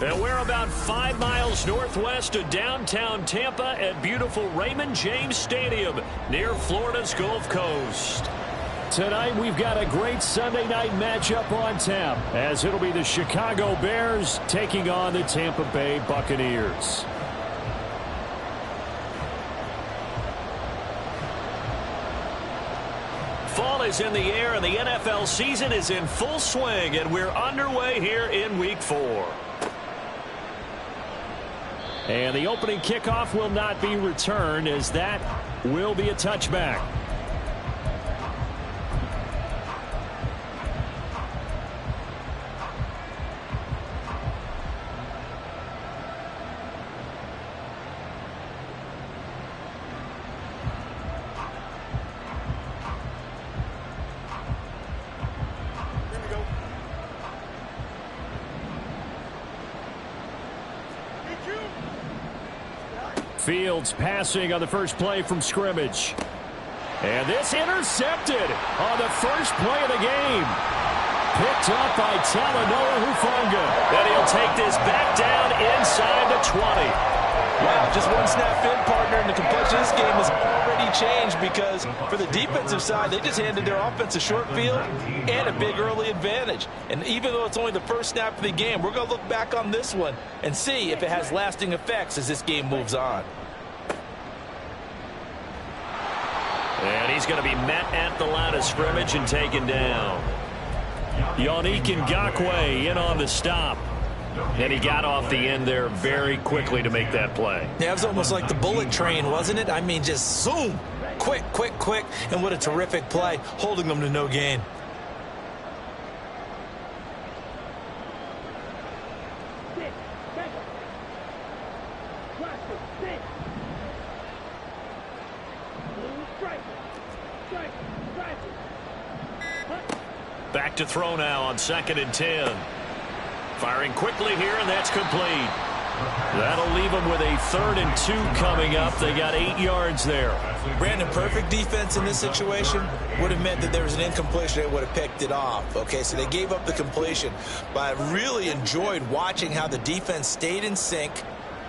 And we're about 5 miles northwest of downtown Tampa at beautiful Raymond James Stadium near Florida's Gulf Coast. Tonight we've got a great Sunday night matchup on tap as it'll be the Chicago Bears taking on the Tampa Bay Buccaneers. Fall is in the air and the NFL season is in full swing, and we're underway here in Week 4. And the opening kickoff will not be returned, as that will be a touchback. Fields passing on the first play from scrimmage. And this intercepted on the first play of the game. Picked up by Talanoa Hufanga. And he'll take this back down inside the 20. Wow, just one snap in, partner, and the complexion of this game has already changed because for the defensive side, they just handed their offense a short field and a big early advantage. And even though it's only the first snap of the game, we're going to look back on this one and see if it has lasting effects as this game moves on. And he's going to be met at the line of scrimmage and taken down. Yannick Ngakoue in on the stop. And he got off the end there very quickly to make that play. Yeah, it was almost like the bullet train, wasn't it? I mean, just zoom. Quick, quick, quick. And what a terrific play, holding them to no gain. Back to throw now on 2nd and 10. Firing quickly here, and that's complete. That'll leave them with a 3rd and 2 coming up. They got 8 yards there. Brandon, perfect defense in this situation would have meant that there was an incompletion that would have picked it off. Okay, so they gave up the completion. But I really enjoyed watching how the defense stayed in sync,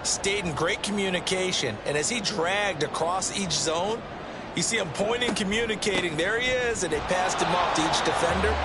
stayed in great communication, and as he dragged across each zone, you see him pointing, communicating. There he is, and they passed him off to each defender.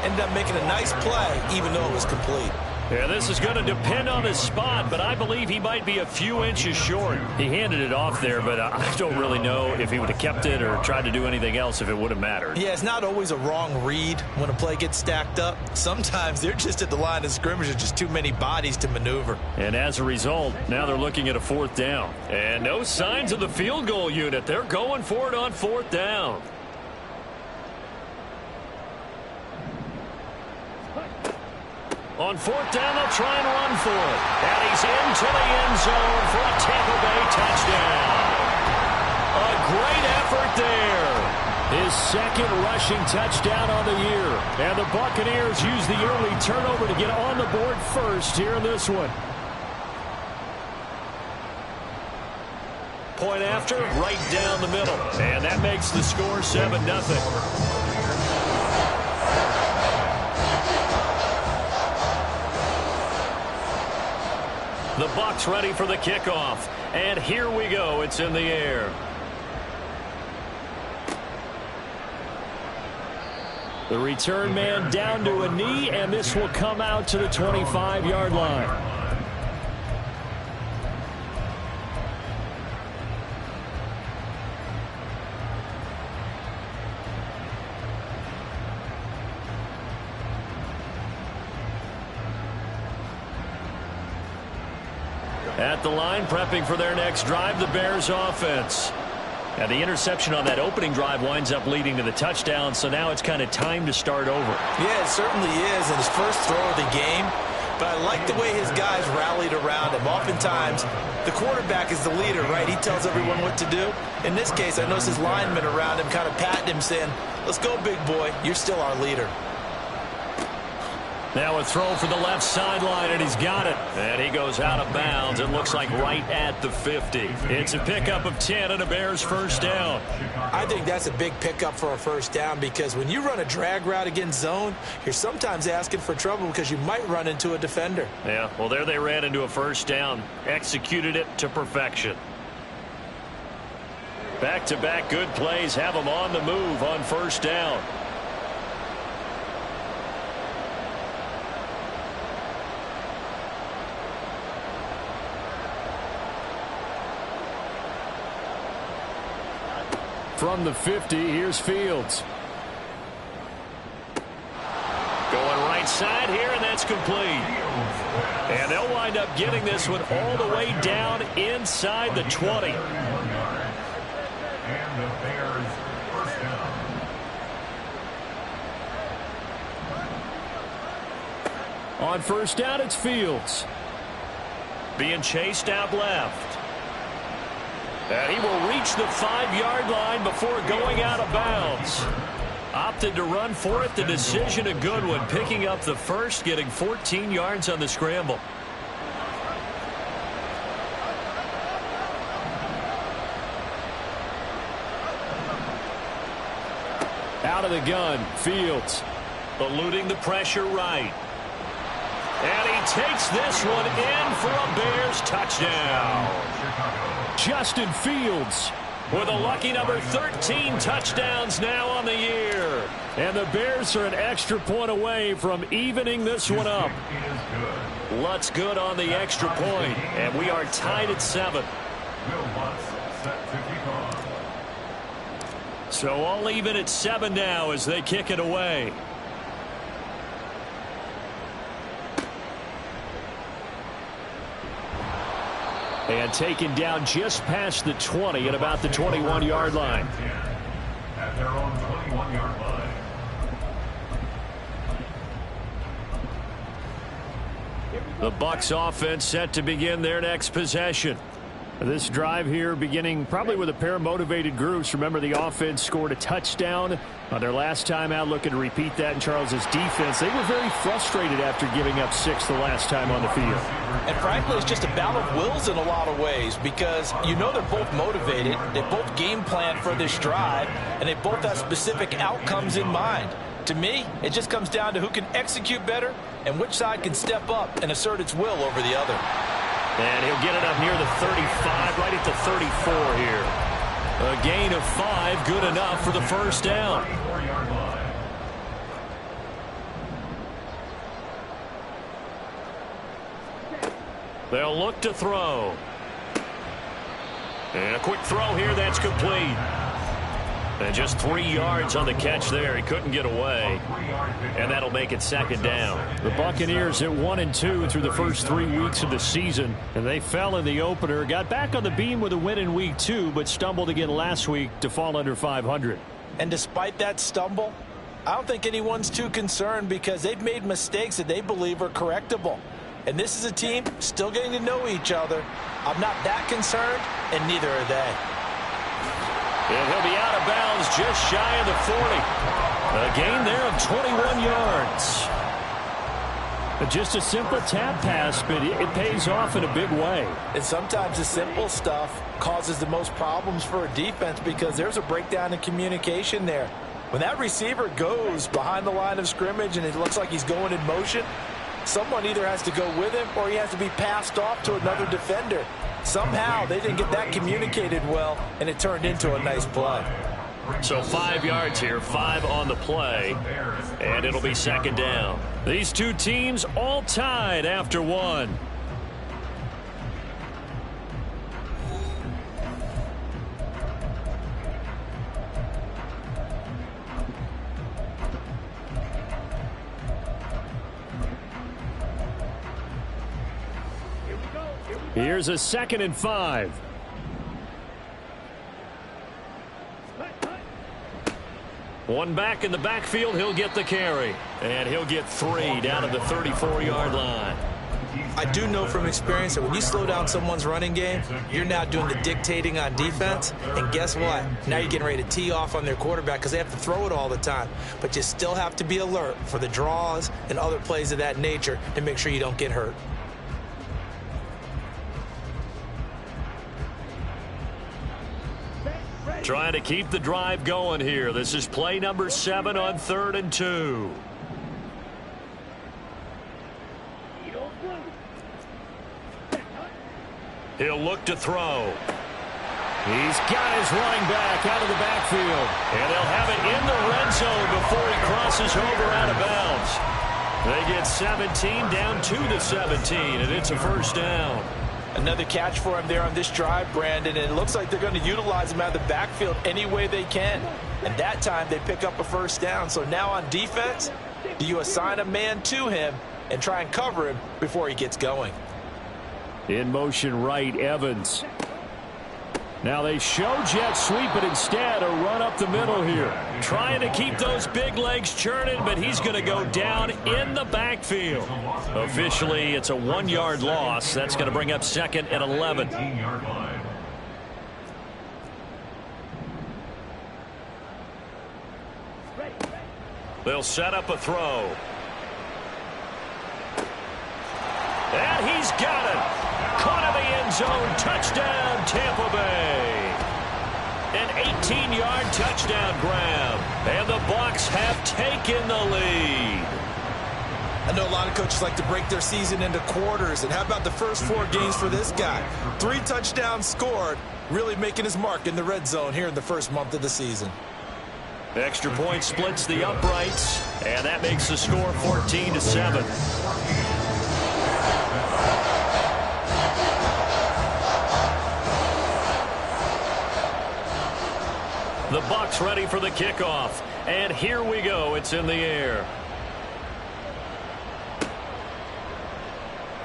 Ended up making a nice play, even though it was complete. Yeah, this is going to depend on his spot, but I believe he might be a few inches short. He handed it off there, but I don't really know if he would have kept it or tried to do anything else if it would have mattered. Yeah, it's not always a wrong read when a play gets stacked up. Sometimes they're just at the line of scrimmage. There's just too many bodies to maneuver. And as a result, now they're looking at a 4th down. And no signs of the field goal unit. They're going for it on 4th down. On 4th down, they'll try and run for it. And he's into the end zone for a Tampa Bay touchdown. A great effort there. His 2nd rushing touchdown on the year. And the Buccaneers use the early turnover to get on the board first here in this one. Point after, right down the middle. And that makes the score 7-0. The Bucs ready for the kickoff. And here we go. It's in the air. The return man down to a knee, and this will come out to the 25-yard line. At the line, prepping for their next drive, the Bears offense. And the interception on that opening drive winds up leading to the touchdown, so now it's kind of time to start over. Yeah, it certainly is in his first throw of the game. But I like the way his guys rallied around him. Oftentimes, the quarterback is the leader, right? He tells everyone what to do. In this case, I noticed his linemen around him kind of patting him, saying, let's go, big boy. You're still our leader. Now a throw for the left sideline, and he's got it. And he goes out of bounds. It looks like right at the 50. It's a pickup of 10 and a Bears first down. I think that's a big pickup for a first down because when you run a drag route against zone, you're sometimes asking for trouble because you might run into a defender. Yeah, well, there they ran into a first down. Executed it to perfection. Back-to-back good plays have them on the move on first down. From the 50, here's Fields. Going right side here, and that's complete. And they'll wind up getting this one all the way down inside the 20. On first down, it's Fields. Being chased out left. And he will reach the 5-yard line before going out of bounds. Opted to run for it. The decision a good one. Picking up the first, getting 14 yards on the scramble. Out of the gun, Fields. Eluding the pressure right. And he takes this one in for a Bears touchdown. Justin Fields with a lucky number 13 touchdowns now on the year. And the Bears are an extra point away from evening this one up. Lutz good on the extra point, and we are tied at 7. So all even at 7 now as they kick it away. And taken down just past the 20 at about the 21-yard line. At their own 21-yard line. The Bucs offense set to begin their next possession. This drive here beginning probably with a pair of motivated groups. Remember, the offense scored a touchdown on their last time out, looking to repeat that in Charles's defense. They were very frustrated after giving up 6 the last time on the field. And frankly, it's just a battle of wills in a lot of ways because you know they're both motivated. They both game plan for this drive, and they both have specific outcomes in mind. To me, it just comes down to who can execute better and which side can step up and assert its will over the other. And he'll get it up near the 35, right at the 34 here. A gain of 5, good enough for the first down. They'll look to throw. And a quick throw here, that's complete. And just 3 yards on the catch there. He couldn't get away. And that'll make it second down. The Buccaneers at 1-2 through the first 3 weeks of the season. And they fell in the opener. Got back on the beam with a win in week 2, but stumbled again last week to fall under 500. And despite that stumble, I don't think anyone's too concerned because they've made mistakes that they believe are correctable. And this is a team still getting to know each other. I'm not that concerned, and neither are they. And he'll be out of bounds just shy of the 40. A gain there of 21 yards. Just a simple tap pass, but it pays off in a big way. And sometimes the simple stuff causes the most problems for a defense because there's a breakdown in communication there. When that receiver goes behind the line of scrimmage and it looks like he's going in motion, someone either has to go with him or he has to be passed off to another defender. Somehow they didn't get that communicated well, and it turned into a nice play. So 5 yards here, 5 on the play, and it'll be second down. These two teams all tied after 1. Here's a 2nd and 5. One back in the backfield, he'll get the carry. And he'll get 3 down at the 34-yard line. I do know from experience that when you slow down someone's running game, you're now doing the dictating on defense. And guess what? Now you're getting ready to tee off on their quarterback because they have to throw it all the time. But you still have to be alert for the draws and other plays of that nature to make sure you don't get hurt. Trying to keep the drive going here. This is play number 7 on 3rd and 2. He'll look to throw. He's got his running back out of the backfield. And they'll have it in the red zone before he crosses over out of bounds. They get 17 down to the 17, and it's a first down. Another catch for him there on this drive, Brandon, and it looks like they're going to utilize him out of the backfield any way they can. And that time they pick up a first down. So now on defense, do you assign a man to him and try and cover him before he gets going? In motion right, Evans. Now they show jet sweep, but instead a run up the middle here. Trying to keep those big legs churning, but he's going to go down in the backfield. Officially, it's a 1-yard loss. That's going to bring up 2nd and 11. They'll set up a throw. And he's got it. Caught in the end zone. Touchdown, Tampa Bay. An 18-yard touchdown grab. And the Bucs have taken the lead. I know a lot of coaches like to break their season into quarters. And how about the first 4 games for this guy? 3 touchdowns scored, really making his mark in the red zone here in the first month of the season. Extra point splits the uprights, and that makes the score 14-7. The Bucs ready for the kickoff. And here we go. It's in the air.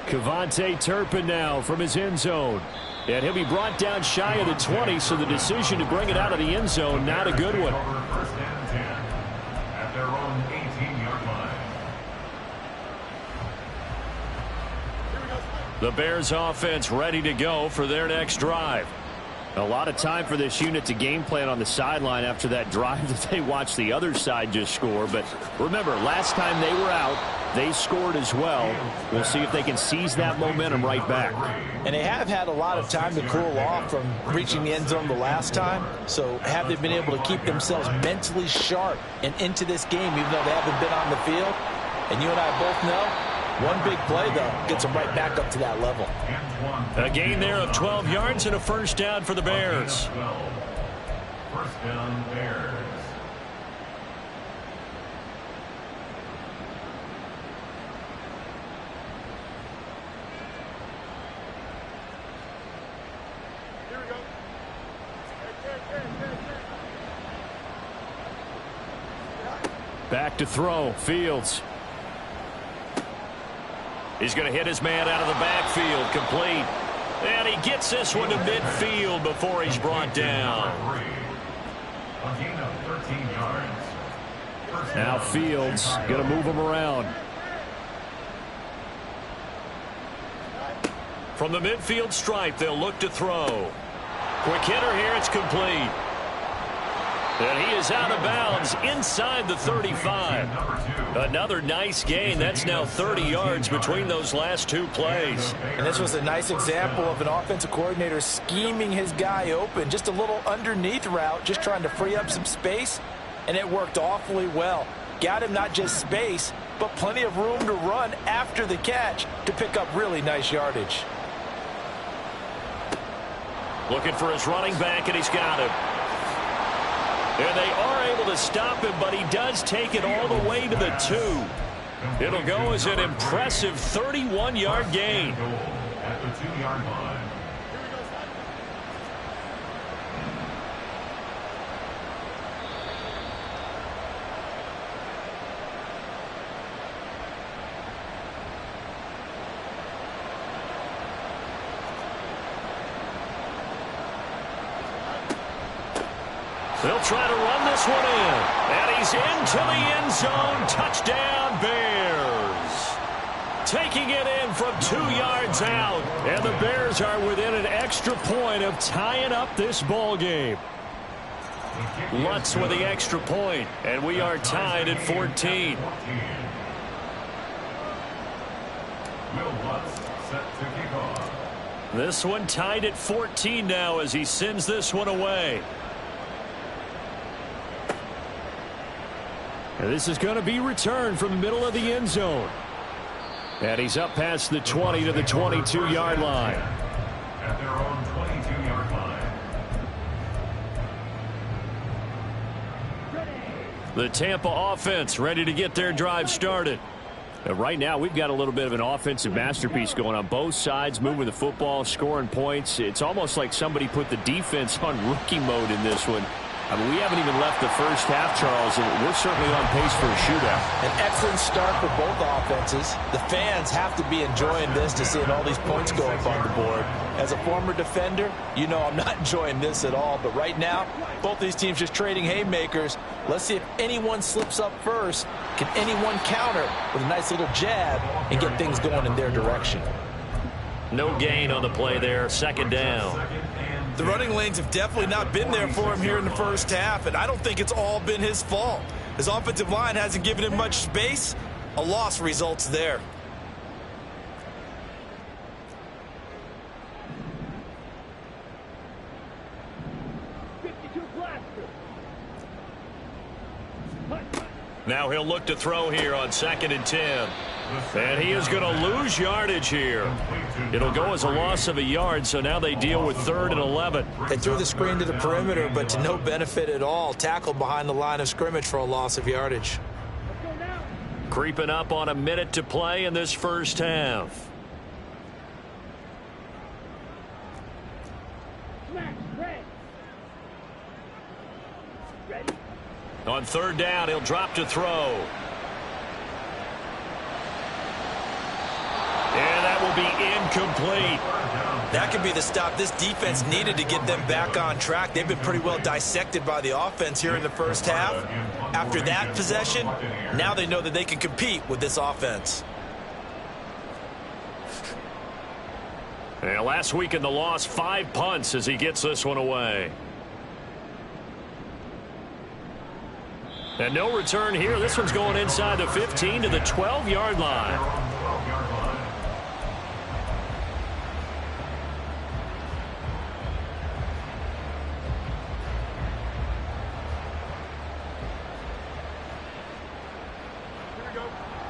Kevontae Turpin now from his end zone. And he'll be brought down shy of the 20, so the decision to bring it out of the end zone, not a good one. First and 10 at their own 18-yard line. The Bears offense ready to go for their next drive. A lot of time for this unit to game plan on the sideline after that drive that they watched the other side just score. But remember, last time they were out, they scored as well. We'll see if they can seize that momentum right back. And they have had a lot of time to cool off from reaching the end zone the last time. So have they been able to keep themselves mentally sharp and into this game even though they haven't been on the field? And you and I both know, one big play, though, gets them right back up to that level. A gain there of 12 yards and a first down for the Bears. First down, Bears. Back to throw, Fields. He's going to hit his man out of the backfield, complete. And he gets this one to midfield before he's brought down. A gain of 13 yards. Now Fields going to move him around. From the midfield stripe, they'll look to throw. Quick hitter here, it's complete. And he is out of bounds inside the 35. Another nice gain. That's now 30 yards between those last 2 plays. And this was a nice example of an offensive coordinator scheming his guy open. Just a little underneath route, just trying to free up some space. And it worked awfully well. Got him not just space, but plenty of room to run after the catch to pick up really nice yardage. Looking for his running back, and he's got him. And they are able to stop him, but he does take it all the way to the 2. It'll go as an impressive 31-yard gain. At the 2-yard line. They'll try to run this one in. And he's into the end zone. Touchdown, Bears. Taking it in from 2 yards. one's out, and the Bears are within an extra point of tying up this ball game. Lutz with the extra point, and we are tied at 14. This one tied at 14 now as he sends this one away. And this is going to be returned from the middle of the end zone. And he's up past the 20 to the 22-yard line. At their own 22-yard line. The Tampa offense ready to get their drive started. Right now, we've got a little bit of an offensive masterpiece going on both sides, moving the football, scoring points. It's almost like somebody put the defense on rookie mode in this one. I mean, we haven't even left the first half, Charles, and we're certainly on pace for a shootout. An excellent start for both offenses. The fans have to be enjoying this to seeing all these points go up on the board. As a former defender, you know I'm not enjoying this at all. But right now, both these teams just trading haymakers. Let's see if anyone slips up first. Can anyone counter with a nice little jab and get things going in their direction? No gain on the play there. Second down. The running lanes have definitely not been there for him here in the first half, and I don't think it's all been his fault. His offensive line hasn't given him much space. A loss results there. Now he'll look to throw here on 2nd and 10. And he is going to lose yardage here. It'll go as a loss of a yard, so now they deal with 3rd and 11. They threw the screen to the perimeter, but to no benefit at all. Tackled behind the line of scrimmage for a loss of yardage. Creeping up on a minute to play in this first half. On 3rd down, he'll drop to throw. And that will be incomplete. That could be the stop this defense needed to get them back on track. They've been pretty well dissected by the offense here in the first half. After that possession, now they know that they can compete with this offense. And last week in the loss, 5 punts as he gets this one away. And no return here. This one's going inside the 15 to the 12-yard line.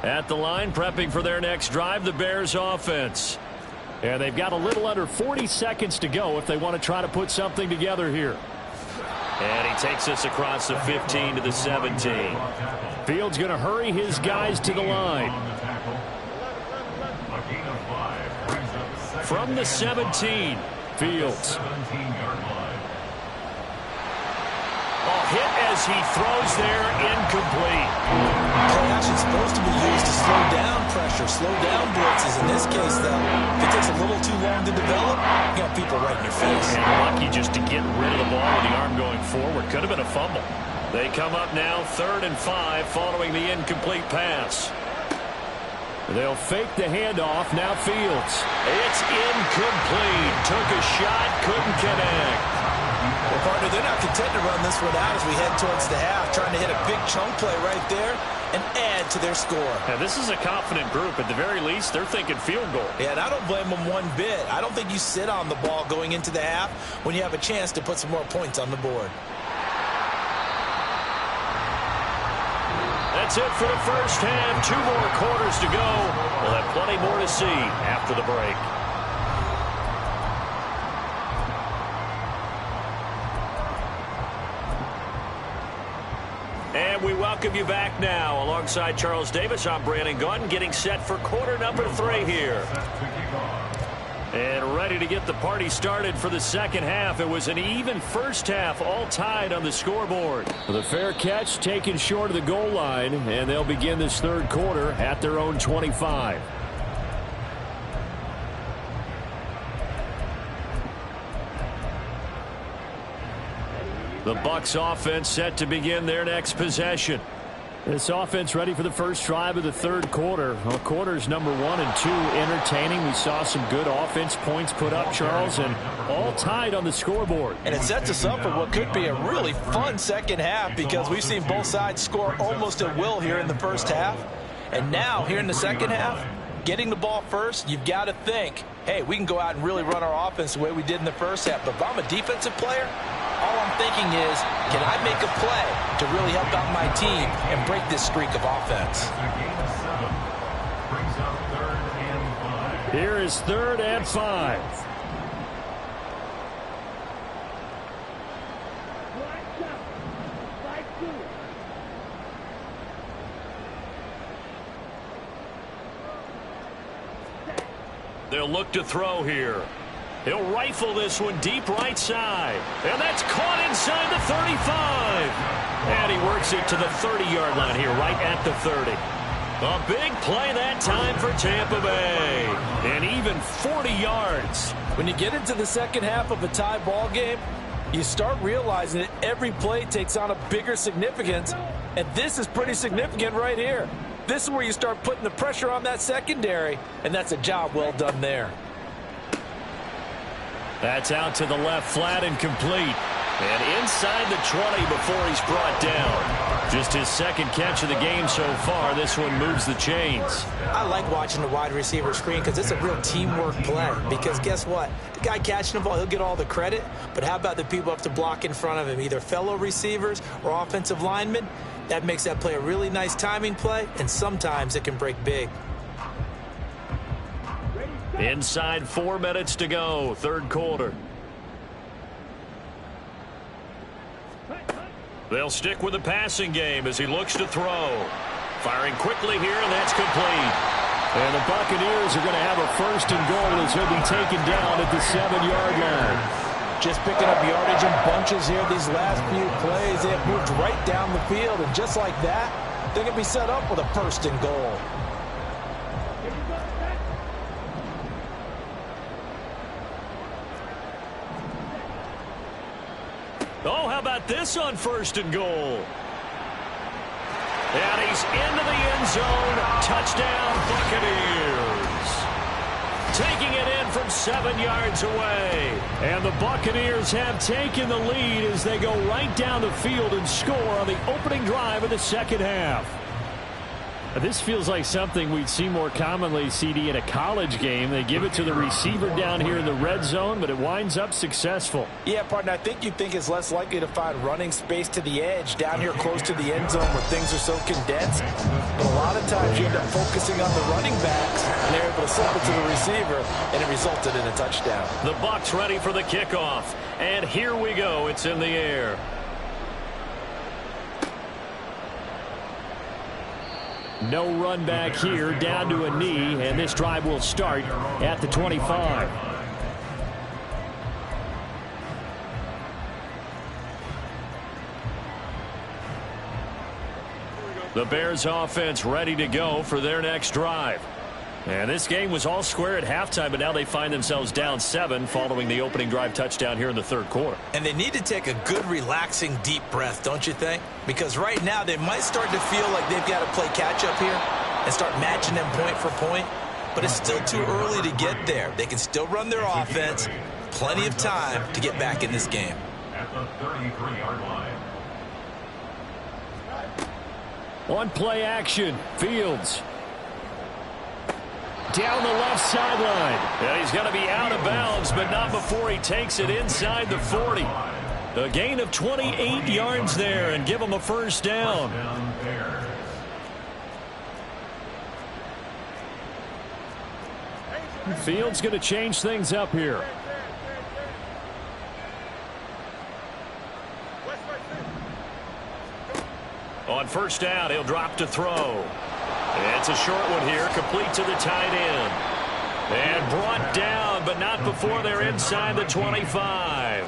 At the line, prepping for their next drive, the Bears offense. And they've got a little under 40 seconds to go if they want to try to put something together here. And he takes this across the 15 to the 17. Fields going to hurry his guys to the line. From the 17, Fields. Hit as he throws there, incomplete. Play action is supposed to be used to slow down pressure, slow down blitzes. In this case, though, if it takes a little too long to develop, you got people right in your face. And lucky just to get rid of the ball with the arm going forward. Could have been a fumble. They come up now 3rd and 5 following the incomplete pass. They'll fake the handoff. Now Fields. It's incomplete. Took a shot, couldn't connect. Well, partner, they're not content to run this one out as we head towards the half, trying to hit a big chunk play right there and add to their score. Now, this is a confident group. At the very least, they're thinking field goal. Yeah, and I don't blame them one bit. I don't think you sit on the ball going into the half when you have a chance to put some more points on the board. That's it for the first half. 2 more quarters to go. We'll have plenty more to see after the break. And we welcome you back now. Alongside Charles Davis, I'm Brandon Gaudin, getting set for quarter number 3 here. And ready to get the party started for the second half. It was an even first half, all tied on the scoreboard. The fair catch taken short of the goal line, and they'll begin this third quarter at their own 25. The Bucs offense set to begin their next possession. This offense ready for the first drive of the third quarter. Well, quarters number 1 and 2 entertaining. We saw some good offense points put up, Charles, and all tied on the scoreboard. And it sets us up for what could be a really fun second half because we've seen both sides score almost at will here in the first half. And now, here in the second half, getting the ball first, you've got to think, hey, we can go out and really run our offense the way we did in the first half. But if I'm a defensive player, all I'm thinking is, can I make a play to really help out my team and break this streak of offense? Here is 3rd and 5. They'll look to throw here. He'll rifle this one deep right side. And that's caught inside the 35. And he works it to the 30-yard line here, right at the 30. A big play that time for Tampa Bay. And even 40 yards. When you get into the second half of a tie ball game, you start realizing that every play takes on a bigger significance. And this is pretty significant right here. This is where you start putting the pressure on that secondary. And that's a job well done there. That's out to the left, flat and complete. And inside the 20 before he's brought down. Just his second catch of the game so far. This one moves the chains. I like watching the wide receiver screen because it's a real teamwork play. Because guess what? The guy catching the ball, he'll get all the credit. But how about the people up to block in front of him, either fellow receivers or offensive linemen? That makes that play a really nice timing play, and sometimes it can break big. Inside 4 minutes to go, third quarter. They'll stick with the passing game as he looks to throw. Firing quickly here, and that's complete. And the Buccaneers are going to have a 1st and goal as he'll be taken down at the 7-yard line. Just picking up yardage in bunches here these last few plays. They have moved right down the field, and just like that, they're going to be set up with a 1st and goal. Oh, how about this on 1st and goal? And he's into the end zone. Touchdown, Buccaneers. Taking it in from 7 yards away. And the Buccaneers have taken the lead as they go right down the field and score on the opening drive of the second half. This feels like something we'd see more commonly, CD, in a college game. They give it to the receiver down here in the red zone, but it winds up successful. Yeah, partner, I think you'd think it's less likely to find running space to the edge down here close to the end zone where things are so condensed. But a lot of times you end up focusing on the running backs, and they're able to slip it to the receiver, and it resulted in a touchdown. The Bucs ready for the kickoff. And here we go. It's in the air. No run back here, down to a knee, and this drive will start at the 25. The Bears offense ready to go for their next drive. And this game was all square at halftime, but now they find themselves down 7 following the opening drive touchdown here in the third quarter. And they need to take a good, relaxing, deep breath, don't you think? Because right now they might start to feel like they've got to play catch-up here and start matching them point for point. But it's still too early to get there. They can still run their offense. Plenty of time to get back in this game. At the 33-yard line. On play action, Fields. Down the left sideline. And he's going to be out of bounds, but not before he takes it inside the 40. A gain of 28 yards there and give him a first down. Fields going to change things up here. On first down, he'll drop to throw. It's a short one here, complete to the tight end. And brought down, but not before they're inside the 25.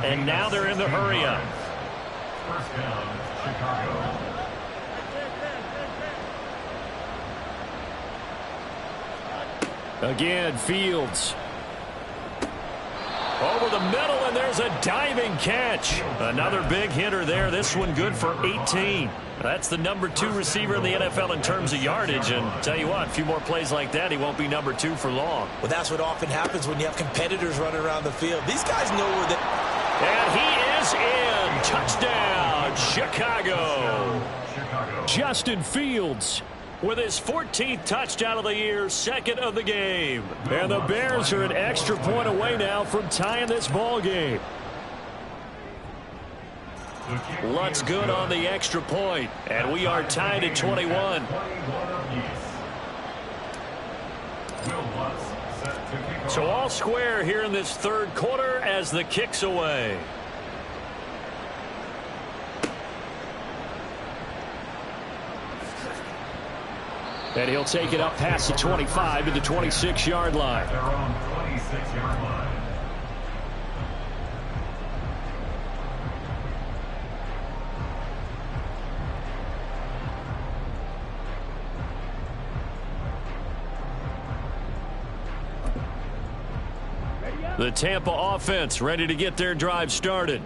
And now they're in the hurry-up. First down, Chicago. Again, Fields. Over the middle, and there's a diving catch. Another big hitter there. This one good for 18. That's the number 2 receiver in the NFL in terms of yardage. And tell you what, a few more plays like that, he won't be number 2 for long. Well, that's what often happens when you have competitors running around the field. These guys know where they... And he is in. Touchdown, Chicago. Justin Fields with his 14th touchdown of the year, 2nd of the game. And the Bears are an extra point away now from tying this ball game. Lutz good on the extra point, and we are tied at 21. So all square here in this third quarter as the kick's away. And he'll take it up past the 25 to the 26-yard line. Their own 26-yard line. The Tampa offense ready to get their drive started.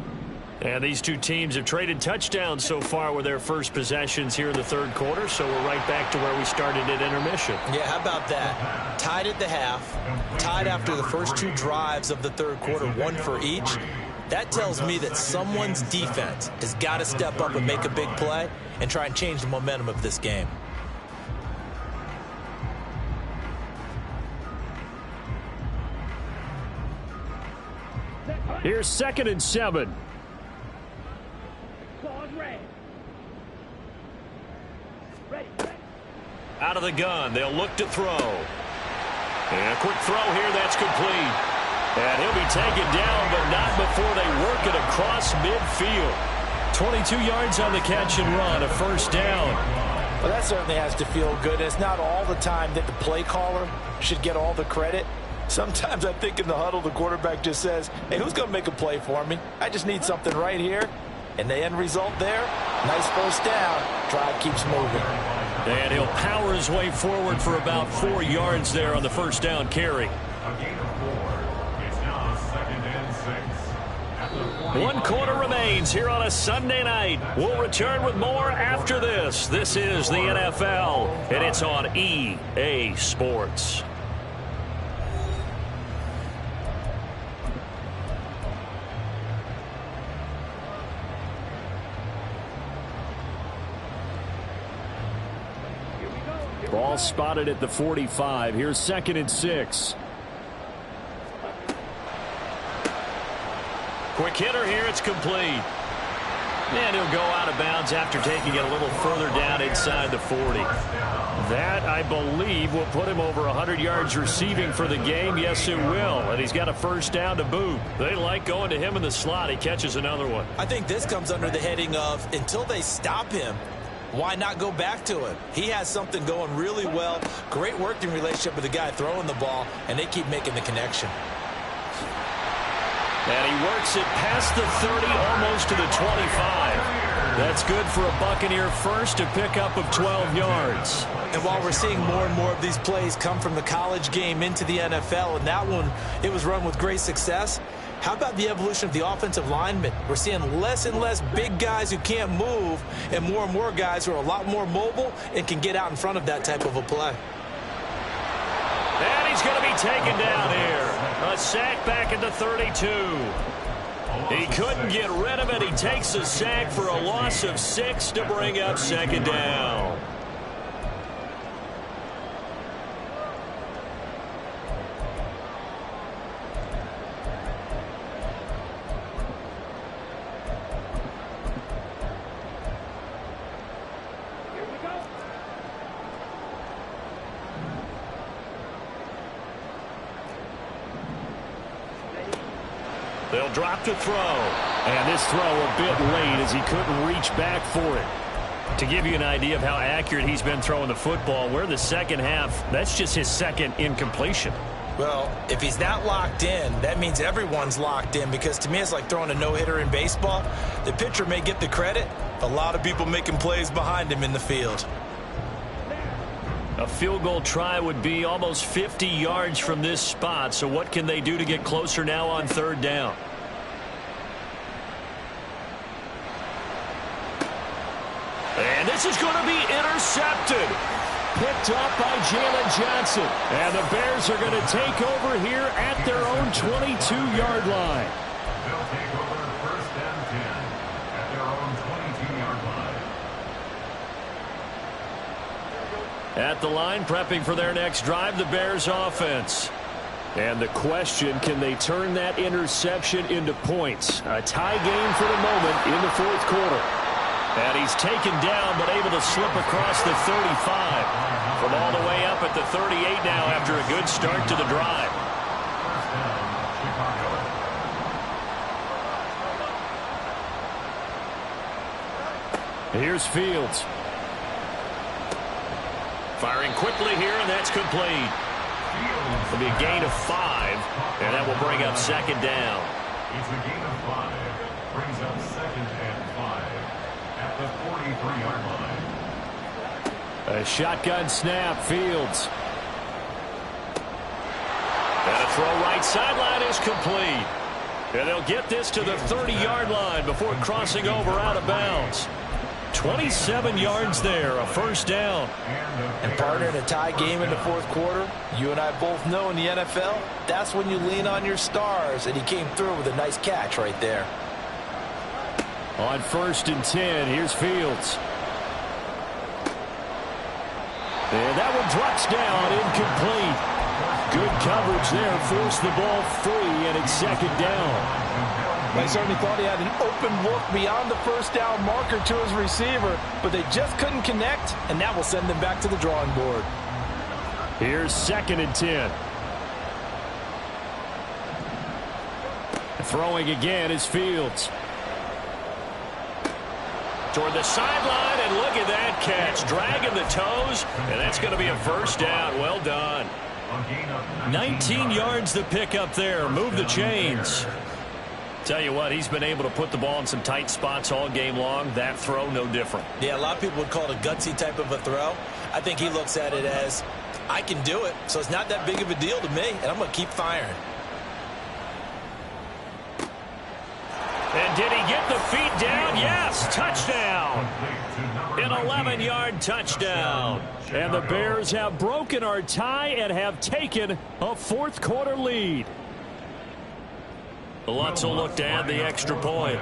And these two teams have traded touchdowns so far with their first possessions here in the third quarter, so we're right back to where we started at intermission. Yeah, how about that? Tied at the half, tied after the first 2 drives of the third quarter, 1 for each. That tells me that someone's defense has got to step up and make a big play and try and change the momentum of this game. Here's 2nd and 7. Out of the gun, they'll look to throw. And a quick throw here, that's complete. And he'll be taken down, but not before they work it across midfield. 22 yards on the catch and run, a first down. Well, that certainly has to feel good. It's not all the time that the play caller should get all the credit. Sometimes I think in the huddle, the quarterback just says, hey, who's going to make a play for me? I just need something right here. And the end result there, nice first down. Drive keeps moving. And he'll power his way forward for about 4 yards there on the first down carry. A gain of 4. It's now 2nd and 6. 1 quarter remains here on a Sunday night. We'll return with more after this. This is the NFL, and it's on EA Sports. Ball spotted at the 45. Here's 2nd and 6. Quick hitter here. It's complete. And he'll go out of bounds after taking it a little further down inside the 40. That, I believe, will put him over 100 yards receiving for the game. Yes, it will. And he's got a first down to boot. They like going to him in the slot. He catches another one. I think this comes under the heading of until they stop him, why not go back to him? He has something going really well. Great working relationship with the guy throwing the ball, and they keep making the connection. And he works it past the 30, almost to the 25. That's good for a Buccaneer first, a pickup of 12 yards. And while we're seeing more and more of these plays come from the college game into the NFL, and that one, it was run with great success, how about the evolution of the offensive linemen? We're seeing less and less big guys who can't move and more guys who are a lot more mobile and can get out in front of that type of a play. And he's going to be taken down here. A sack back at the 32. He couldn't get rid of it. He takes a sack for a loss of 6 to bring up 2nd down. They'll drop to throw. And this throw a bit late as he couldn't reach back for it. To give you an idea of how accurate he's been throwing the football, we're the second half. That's just his 2nd incompletion. Well, if he's not locked in, that means everyone's locked in, because to me it's like throwing a no-hitter in baseball. The pitcher may get the credit. A lot of people making plays behind him in the field. A field goal try would be almost 50 yards from this spot, so what can they do to get closer now on third down? And this is going to be intercepted. Picked up by Jalen Johnson. And the Bears are going to take over here at their own 22-yard line. They'll take over first and 10 at their own 22-yard line. At the line, prepping for their next drive, the Bears offense. And the question, can they turn that interception into points? A tie game for the moment in the fourth quarter. And he's taken down, but able to slip across the 35. From all the way up at the 38 now after a good start to the drive. First down, Chicago. Here's Fields. Firing quickly here, and that's complete. It'll be a gain of 5, and that will bring up second down. It's a gain of 5. Brings up second and 5 at the 43-yard line. A shotgun snap, Fields. And a throw right sideline is complete. And they'll get this to the 30-yard line before crossing over out of bounds. 27 yards there, a first down. And partner, in a tie game in the fourth quarter, you and I both know in the NFL, that's when you lean on your stars, and he came through with a nice catch right there. On first and 10, here's Fields. And that one drops down, incomplete. Good coverage there, forced the ball free, and it's second down. I certainly thought he had an open look beyond the first down marker to his receiver, but they just couldn't connect, and that will send them back to the drawing board. Here's second and 10. Throwing again is Fields. Toward the sideline, and look at that catch. Dragging the toes, and that's going to be a first down. Well done. 19 yards to pick up there. Move the chains. Tell you what, he's been able to put the ball in some tight spots all game long. That throw, no different. Yeah, a lot of people would call it a gutsy type of a throw. I think he looks at it as, I can do it, so it's not that big of a deal to me, and I'm going to keep firing. And did he get the feet down? Yes, touchdown. An 11-yard touchdown. And the Bears have broken our tie and have taken a fourth quarter lead. The Lutz will look to add the extra point.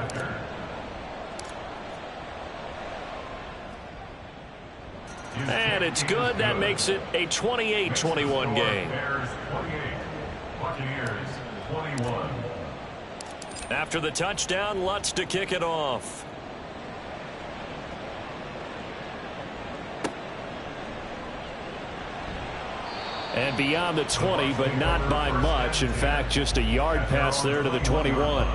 And it's good. That makes it a 28-21 game. Bears 28, Buccaneers 21. After the touchdown, Lutz to kick it off. And beyond the 20, but not by much. In fact, just a yard pass there to the 21.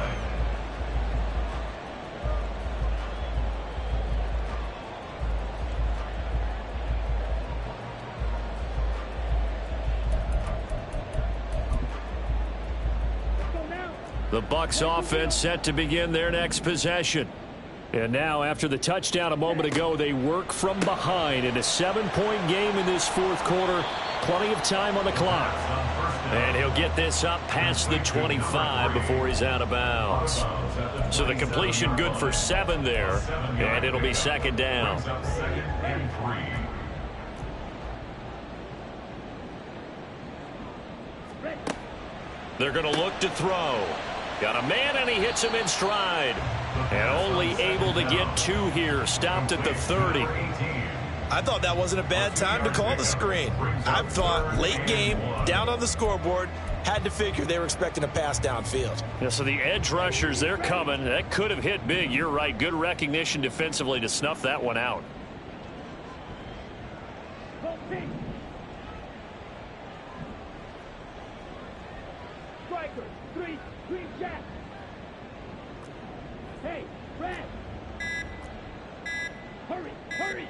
The Bucs offense set to begin their next possession. And now, after the touchdown a moment ago, they work from behind in a 7-point game in this fourth quarter. Plenty of time on the clock. And he'll get this up past the 25 before he's out of bounds. So the completion good for 7 there, and it'll be second down. They're going to look to throw. Got a man, and he hits him in stride. And only able to get 2 here. Stopped at the 30. I thought that wasn't a bad time to call the screen. I thought late game, down on the scoreboard, had to figure they were expecting a pass downfield. Yeah, so the edge rushers, they're coming. That could have hit big. You're right. Good recognition defensively to snuff that one out. Striker, 3, green jack. Hey, red. Hurry, hurry.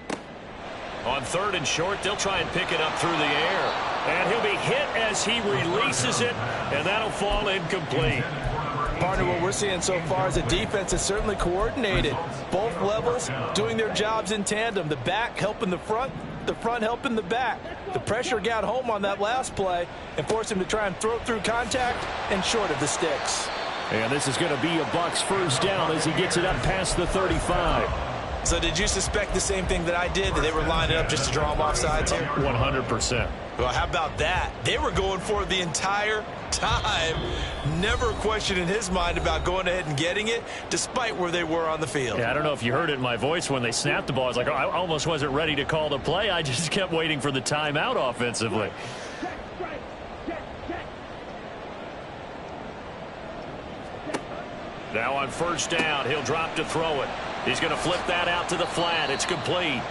On third and short, they'll try and pick it up through the air. And he'll be hit as he releases it, and that'll fall incomplete. Partner, what we're seeing so far is the defense is certainly coordinated. Both levels doing their jobs in tandem. The back helping the front helping the back. The pressure got home on that last play and forced him to try and throw through contact and short of the sticks. And this is going to be a Bucs first down as he gets it up past the 35. So did you suspect the same thing that I did, that they were lining up just to draw them off sides here? 100%. Well, how about that? They were going for it the entire time. Never a question in his mind about going ahead and getting it, despite where they were on the field. Yeah, I don't know if you heard it in my voice when they snapped the ball. I was like, oh, I almost wasn't ready to call the play. I just kept waiting for the timeout offensively. Now on first down, he'll drop to throw it. He's going to flip that out to the flat. It's complete.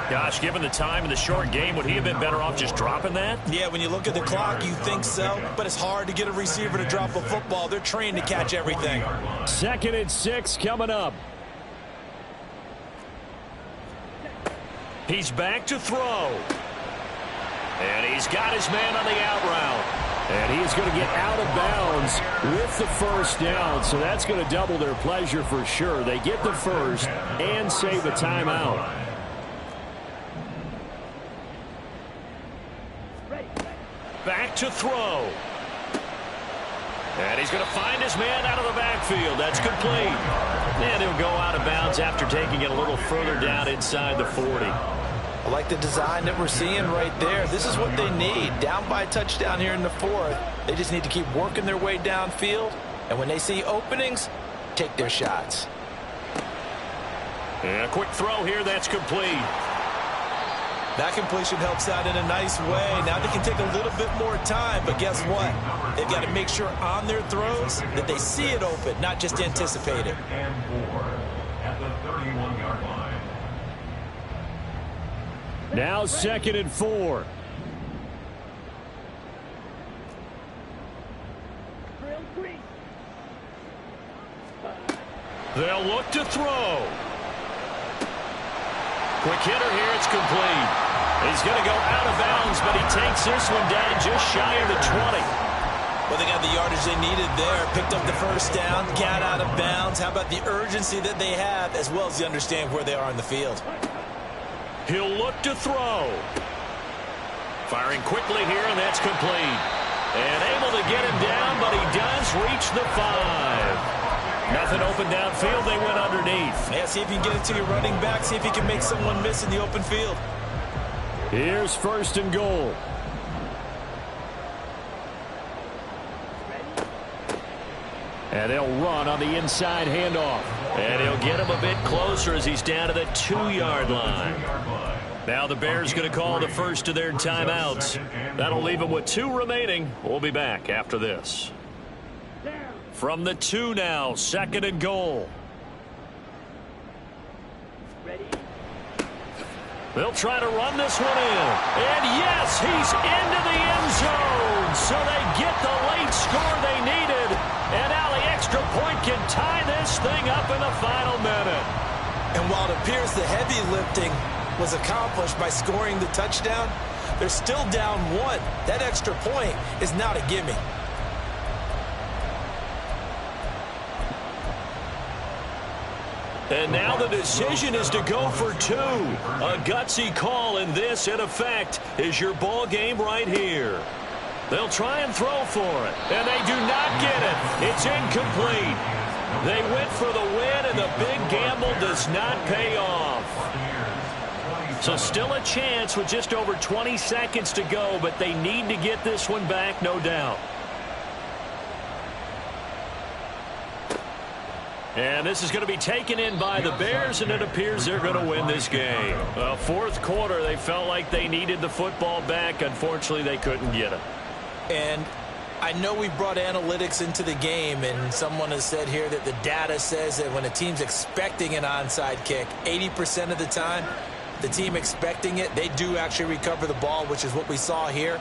Gosh, given the time in the short game, would he have been better off just dropping that? Yeah, when you look at the clock, you think so, but it's hard to get a receiver to drop a football. They're trained to catch everything. 2nd and 6 coming up. He's back to throw. And he's got his man on the out route. And he is going to get out of bounds with the first down. So that's going to double their pleasure for sure. They get the first and save a timeout. Back to throw. And he's going to find his man out of the backfield. That's complete. And he'll go out of bounds after taking it a little further down inside the 40. I like the design that we're seeing right there. This is what they need. Down by a touchdown here in the 4th. They just need to keep working their way downfield. And when they see openings, take their shots. And a quick throw here. That's complete. That completion helps out in a nice way. Now they can take a little bit more time, but guess what? They've got to make sure on their throws that they see it open, not just anticipate it. And 4 at the 31-yard line. Now 2nd and 4. They'll look to throw. Quick hitter here. It's complete. He's going to go out of bounds, but he takes this one down just shy of the 20. Well, they got the yardage they needed there. Picked up the first down, got out of bounds. How about the urgency that they have, as well as the understand where they are on the field? He'll look to throw. Firing quickly here, and that's complete. And able to get him down, but he does reach the 5. Nothing open downfield. They went underneath. Yeah, see if you can get it to your running back. See if you can make someone miss in the open field. Here's 1st and goal. And they'll run on the inside handoff. And he'll get him a bit closer as he's down to the 2-yard line. Now the Bears going to call the first of their timeouts. That'll leave them with 2 remaining. We'll be back after this. From the 2 now, 2nd and goal. They'll try to run this one in. And yes, he's into the end zone. So they get the late score they needed. And now the extra point can tie this thing up in the final minute. And while it appears the heavy lifting was accomplished by scoring the touchdown, they're still down 1. That extra point is not a gimme. And now the decision is to go for 2. A gutsy call, and this, in effect, is your ball game right here. They'll try and throw for it, and they do not get it. It's incomplete. They went for the win, and the big gamble does not pay off. So still a chance with just over 20 seconds to go, but they need to get this one back, no doubt. And this is going to be taken in by the Bears, and it appears they're going to win this game. 4th quarter, they felt like they needed the football back. Unfortunately, they couldn't get it. And I know we brought analytics into the game, and someone has said here that the data says that when a team's expecting an onside kick, 80% of the time, the team expecting it, they do actually recover the ball, which is what we saw here.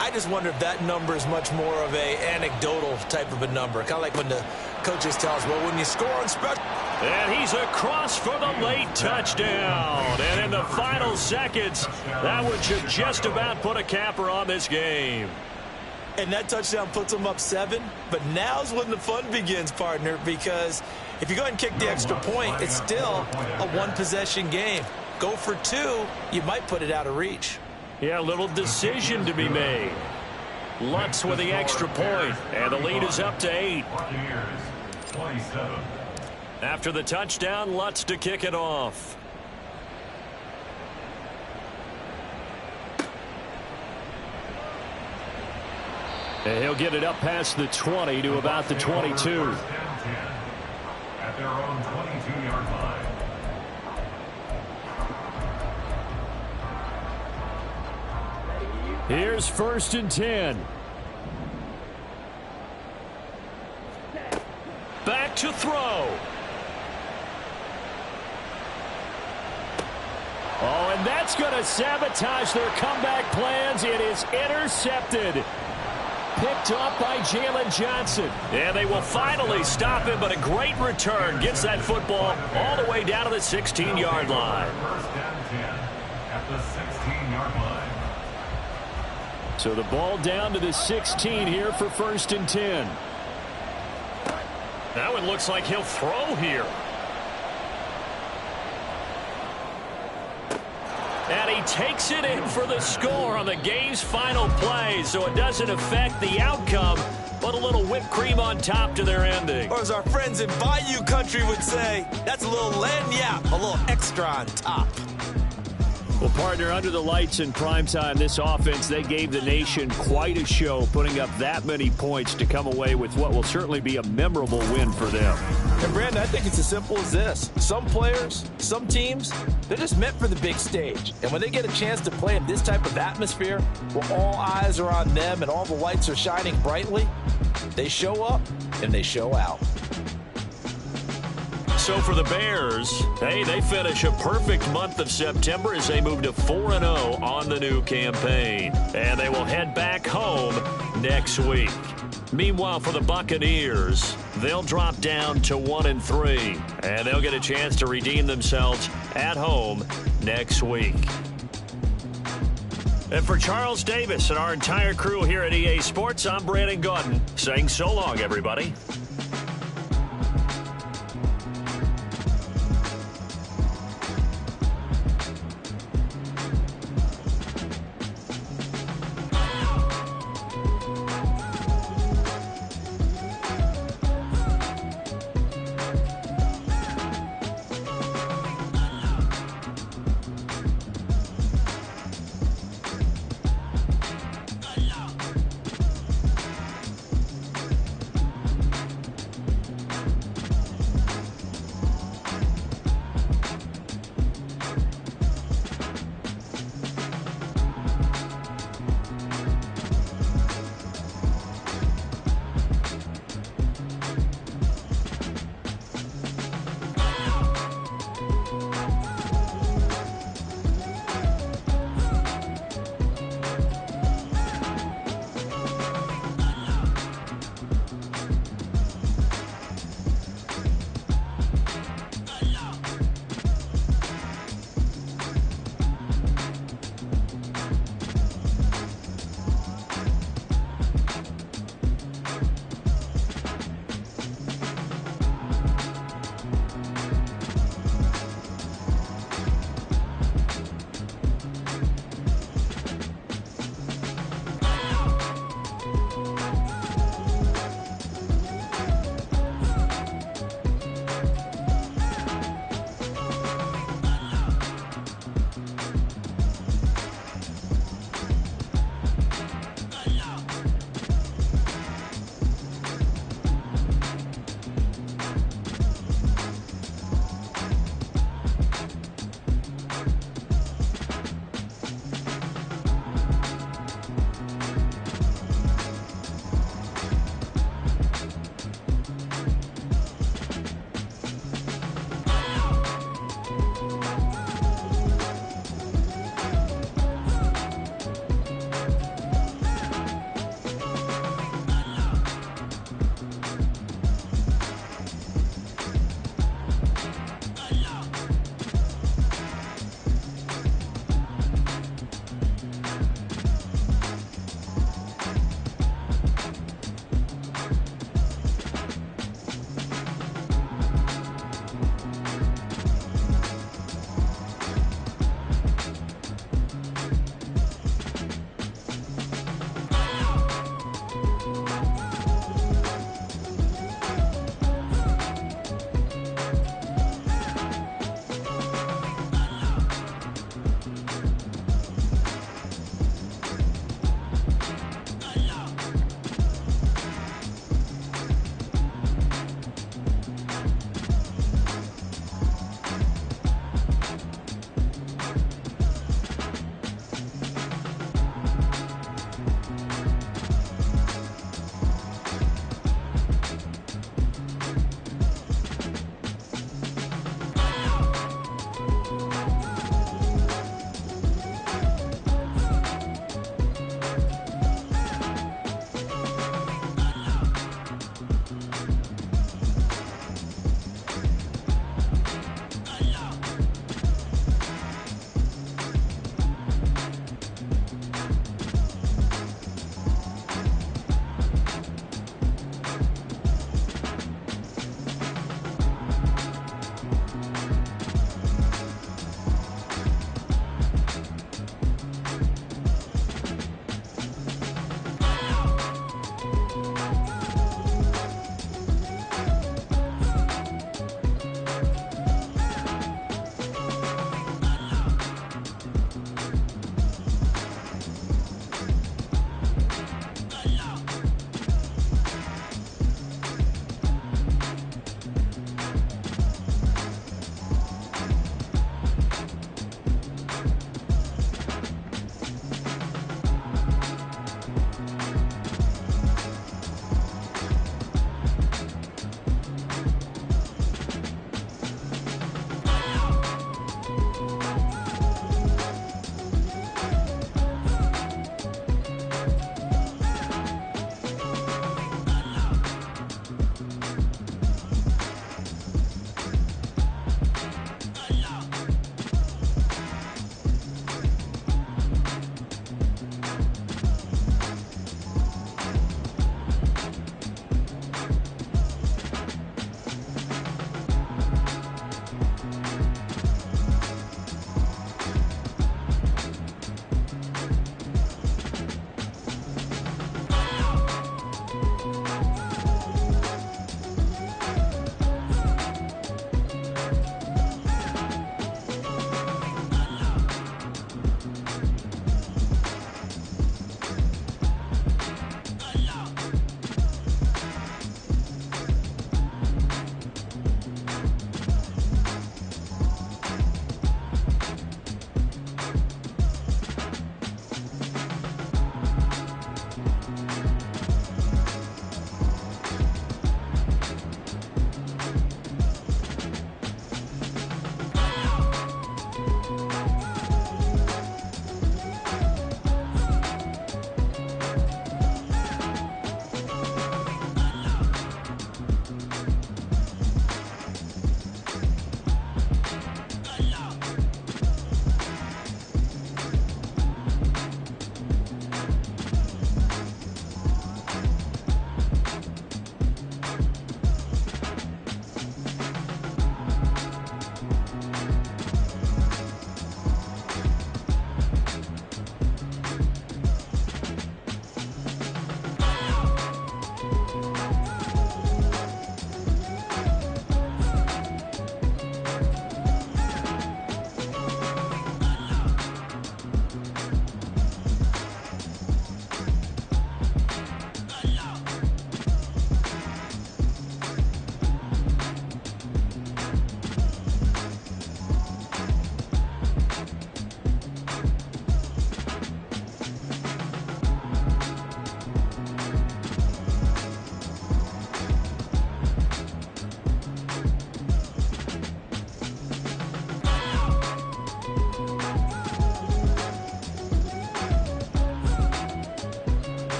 I just wonder if that number is much more of a anecdotal type of a number. Kind of like when the coaches tell us, well, when you score on special. And he's across for the late touchdown. And in the final seconds, that would just about put a capper on this game. And that touchdown puts them up 7. But now's when the fun begins, partner, because if you go ahead and kick the extra point, it's still a one-possession game. Go for 2, you might put it out of reach. Yeah, a little decision to be made. Lutz with the extra point, and the lead is up to 8. Buccaneers, 27. After the touchdown, Lutz to kick it off. And he'll get it up past the 20 to about the 22. First down 10 at their own 22-yard line. Here's 1st and 10. Back to throw. Oh, and that's going to sabotage their comeback plans. It is intercepted. Picked up by Jalen Johnson. And they will finally stop him, but a great return. Gets that football all the way down to the 16-yard line. First down 10 at the 16-yard line. So the ball down to the 16 here for 1st and 10. Now it looks like he'll throw here. And he takes it in for the score on the game's final play, so it doesn't affect the outcome, but a little whipped cream on top to their ending. Or as our friends in Bayou Country would say, that's a little lagniappe, a little extra on top. Well, partner, under the lights in primetime, this offense, they gave the nation quite a show, putting up that many points to come away with what will certainly be a memorable win for them. And, Brandon, I think it's as simple as this. Some players, some teams, they're just meant for the big stage. And when they get a chance to play in this type of atmosphere, where all eyes are on them and all the lights are shining brightly, they show up and they show out. So for the Bears, hey, they finish a perfect month of September as they move to 4-0 on the new campaign. And they will head back home next week. Meanwhile, for the Buccaneers, they'll drop down to 1-3. And they'll get a chance to redeem themselves at home next week. And for Charles Davis and our entire crew here at EA Sports, I'm Brandon Gaudin saying so long, everybody.